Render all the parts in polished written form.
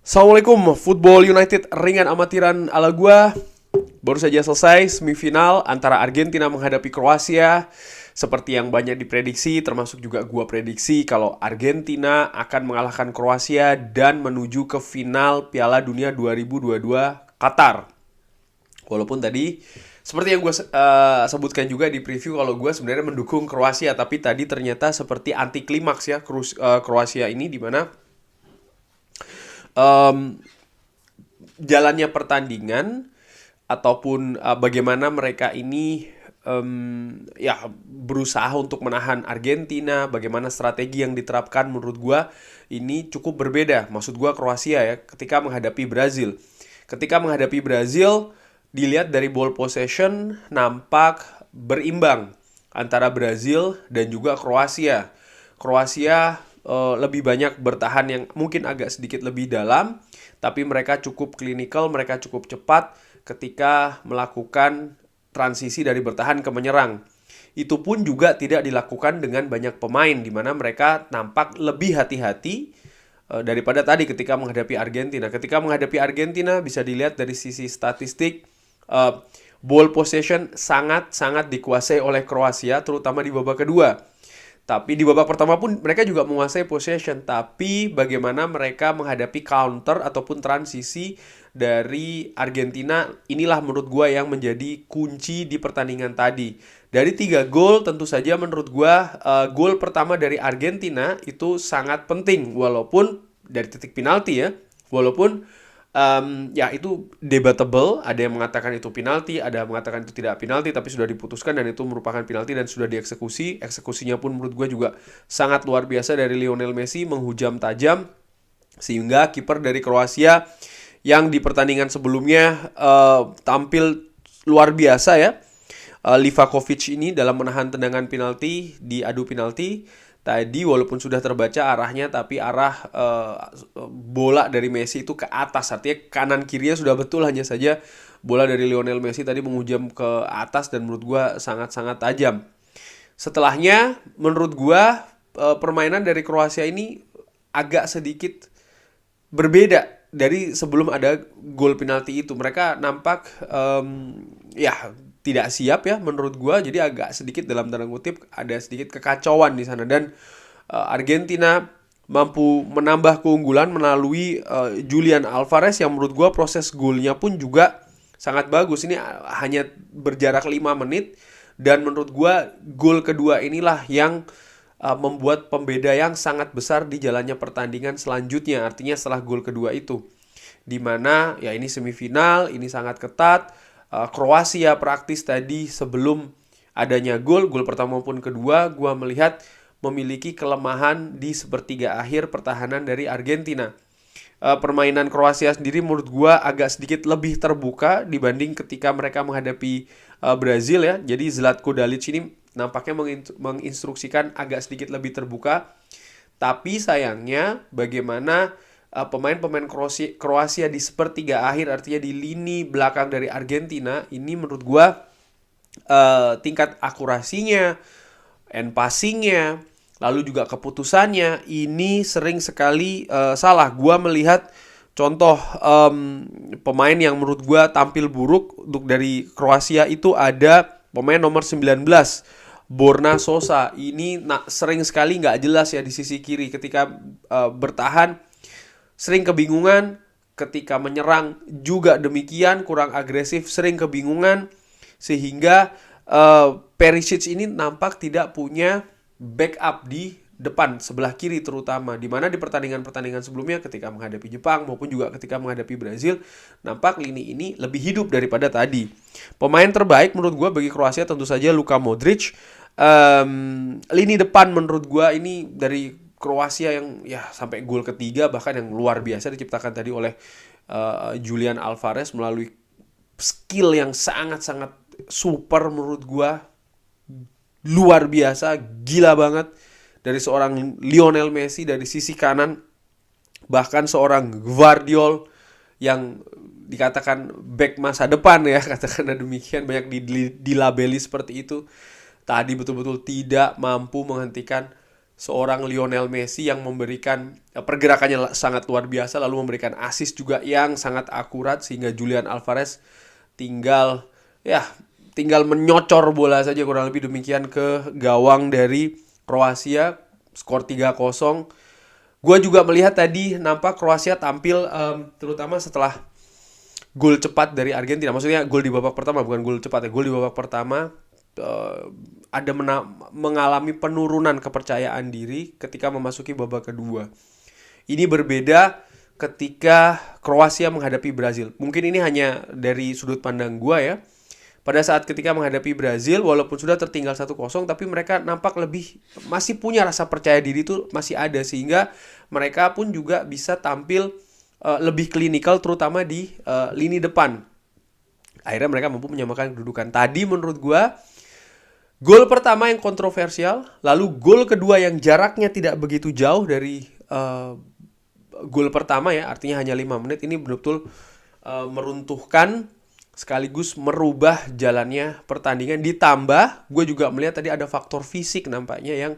Assalamualaikum, Football United ringan amatiran ala gua. Baru saja selesai semifinal antara Argentina menghadapi Kroasia. Seperti yang banyak diprediksi, termasuk juga gua prediksi kalau Argentina akan mengalahkan Kroasia dan menuju ke final Piala Dunia 2022 Qatar. Walaupun tadi seperti yang gue sebutkan juga di preview kalau gue sebenarnya mendukung Kroasia, tapi tadi ternyata seperti anti klimaks ya Kroasia ini, dimana em, jalannya pertandingan ataupun bagaimana mereka ini ya berusaha untuk menahan Argentina, bagaimana strategi yang diterapkan menurut gua ini cukup berbeda. Maksud gua Kroasia ya ketika menghadapi Brazil. Ketika menghadapi Brazil, dilihat dari ball possession nampak berimbang antara Brazil dan juga Kroasia. Kroasia lebih banyak bertahan yang mungkin agak sedikit lebih dalam, tapi mereka cukup klinikal, mereka cukup cepat ketika melakukan transisi dari bertahan ke menyerang. Itu pun juga tidak dilakukan dengan banyak pemain, di mana mereka nampak lebih hati-hati daripada tadi ketika menghadapi Argentina. Ketika menghadapi Argentina bisa dilihat dari sisi statistik, ball possession sangat-sangat dikuasai oleh Kroasia, terutama di babak kedua. Tapi di babak pertama pun mereka juga menguasai possession. Tapi bagaimana mereka menghadapi counter ataupun transisi dari Argentina, inilah menurut gue yang menjadi kunci di pertandingan tadi. Dari 3 gol tentu saja menurut gue gol pertama dari Argentina itu sangat penting. Walaupun dari titik penalti ya. Walaupun ya itu debatable, ada yang mengatakan itu penalti, ada yang mengatakan itu tidak penalti, tapi sudah diputuskan dan itu merupakan penalti dan sudah dieksekusi. Eksekusinya pun menurut gue juga sangat luar biasa dari Lionel Messi, menghujam tajam, sehingga kiper dari Kroasia yang di pertandingan sebelumnya tampil luar biasa ya, Livakovic ini dalam menahan tendangan penalti di adu penalti. Tadi walaupun sudah terbaca arahnya, tapi arah bola dari Messi itu ke atas. Artinya kanan kirinya sudah betul, hanya saja bola dari Lionel Messi tadi menghujam ke atas dan menurut gua sangat-sangat tajam. Setelahnya menurut gua permainan dari Kroasia ini agak sedikit berbeda dari sebelum ada gol penalti itu. Mereka nampak ya tidak siap ya menurut gua, jadi agak sedikit dalam tanda kutip ada sedikit kekacauan di sana, dan Argentina mampu menambah keunggulan melalui Julian Alvarez yang menurut gua proses golnya pun juga sangat bagus. Ini hanya berjarak 5 menit dan menurut gua gol kedua inilah yang membuat pembeda yang sangat besar di jalannya pertandingan selanjutnya. Artinya setelah gol kedua itu, dimana ya ini semifinal, ini sangat ketat. Kroasia praktis tadi sebelum adanya gol pertama maupun kedua, gua melihat memiliki kelemahan di sepertiga akhir pertahanan dari Argentina. Permainan Kroasia sendiri menurut gua agak sedikit lebih terbuka dibanding ketika mereka menghadapi Brazil ya. Jadi Zlatko Dalic ini nampaknya menginstruksikan agak sedikit lebih terbuka. Tapi sayangnya bagaimana pemain-pemain Kroasia di sepertiga akhir, artinya di lini belakang dari Argentina, ini menurut gua tingkat akurasinya, end passingnya, lalu juga keputusannya ini sering sekali salah. Gua melihat contoh pemain yang menurut gua tampil buruk untuk dari Kroasia itu ada pemain nomor 19, Borna Sosa. Ini sering sekali nggak jelas ya di sisi kiri ketika bertahan, sering kebingungan, ketika menyerang juga demikian, kurang agresif, sering kebingungan, sehingga Perisic ini nampak tidak punya backup di depan sebelah kiri terutama, dimana di pertandingan-pertandingan sebelumnya ketika menghadapi Jepang maupun juga ketika menghadapi Brazil, nampak lini ini lebih hidup daripada tadi. Pemain terbaik menurut gue bagi Kroasia tentu saja Luka Modric. Lini depan menurut gue ini dari Kroasia yang ya sampai gol ketiga bahkan yang luar biasa diciptakan tadi oleh Julian Alvarez melalui skill yang sangat-sangat super menurut gua, luar biasa, gila banget dari seorang Lionel Messi dari sisi kanan, bahkan seorang Gvardiol yang dikatakan back masa depan ya, katakanlah demikian, banyak dilabeli seperti itu. Tadi betul-betul tidak mampu menghentikan seorang Lionel Messi yang memberikan pergerakannya sangat luar biasa, lalu memberikan assist juga yang sangat akurat, sehingga Julian Alvarez tinggal ya tinggal menyocor bola saja kurang lebih demikian ke gawang dari Kroasia, skor 3-0. Gua juga melihat tadi nampak Kroasia tampil terutama setelah gol cepat dari Argentina. Maksudnya gol di babak pertama, bukan gol cepat ya. Gol di babak pertama eh, ada mengalami penurunan kepercayaan diri ketika memasuki babak kedua. Ini berbeda ketika Kroasia menghadapi Brazil. Mungkin ini hanya dari sudut pandang gua ya. Pada saat ketika menghadapi Brazil, walaupun sudah tertinggal 1-0, tapi mereka nampak lebih masih punya rasa percaya diri itu masih ada, sehingga mereka pun juga bisa tampil lebih klinikal terutama di lini depan. Akhirnya mereka mampu menyamakan kedudukan. Tadi menurut gua gol pertama yang kontroversial, lalu gol kedua yang jaraknya tidak begitu jauh dari gol pertama ya, artinya hanya 5 menit, ini betul-betul meruntuhkan sekaligus merubah jalannya pertandingan. Ditambah gue juga melihat tadi ada faktor fisik nampaknya yang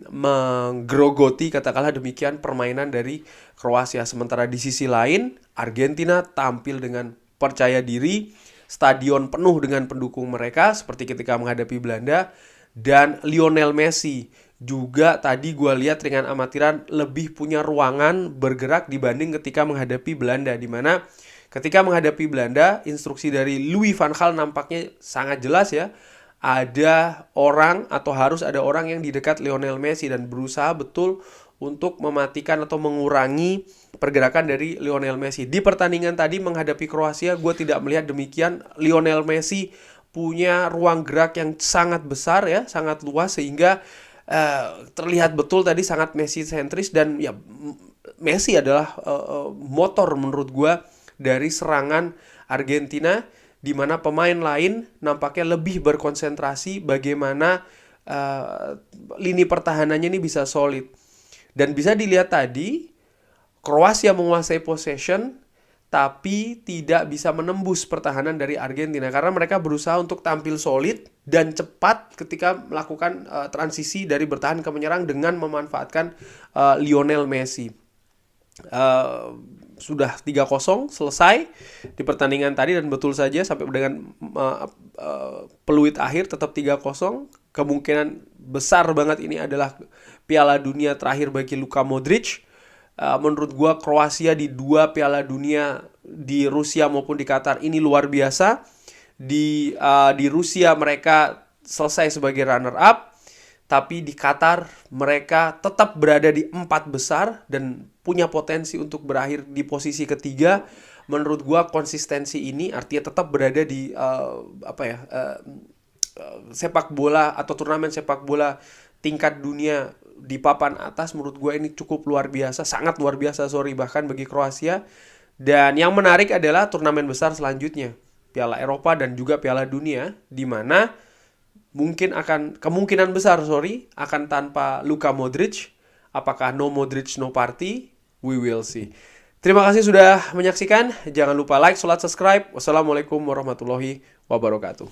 menggerogoti, katakanlah demikian, permainan dari Kroasia. Sementara di sisi lain Argentina tampil dengan percaya diri, stadion penuh dengan pendukung mereka seperti ketika menghadapi Belanda. Dan Lionel Messi juga tadi gue lihat dengan amatiran lebih punya ruangan bergerak dibanding ketika menghadapi Belanda, di mana ketika menghadapi Belanda, instruksi dari Louis van Gaal nampaknya sangat jelas ya. Ada orang atau harus ada orang yang di dekat Lionel Messi dan berusaha betul untuk mematikan atau mengurangi pergerakan dari Lionel Messi. Di pertandingan tadi menghadapi Kroasia, gue tidak melihat demikian. Lionel Messi punya ruang gerak yang sangat besar ya, sangat luas, sehingga terlihat betul tadi sangat Messi sentris. Dan ya Messi adalah motor menurut gue dari serangan Argentina, di mana pemain lain nampaknya lebih berkonsentrasi bagaimana lini pertahanannya ini bisa solid. Dan bisa dilihat tadi Kroasia menguasai possession tapi tidak bisa menembus pertahanan dari Argentina karena mereka berusaha untuk tampil solid dan cepat ketika melakukan transisi dari bertahan ke menyerang dengan memanfaatkan Lionel Messi. Sudah 3-0 selesai di pertandingan tadi, dan betul saja sampai dengan peluit akhir tetap 3-0. Kemungkinan besar banget ini adalah Piala Dunia terakhir bagi Luka Modric. Menurut gua Kroasia di 2 Piala Dunia, di Rusia maupun di Qatar, ini luar biasa. Di Rusia mereka selesai sebagai runner up, tapi di Qatar mereka tetap berada di 4 besar dan punya potensi untuk berakhir di posisi ketiga. Menurut gua konsistensi ini artinya tetap berada di sepak bola atau turnamen sepak bola tingkat dunia di papan atas. Menurut gue ini cukup luar biasa, sangat luar biasa bahkan bagi Kroasia. Dan yang menarik adalah turnamen besar selanjutnya, Piala Eropa dan juga Piala Dunia, di mana kemungkinan besar akan tanpa Luka Modric. Apakah no Modric no party? We will see. Terima kasih sudah menyaksikan. Jangan lupa like, subscribe. Wassalamualaikum warahmatullahi wabarakatuh.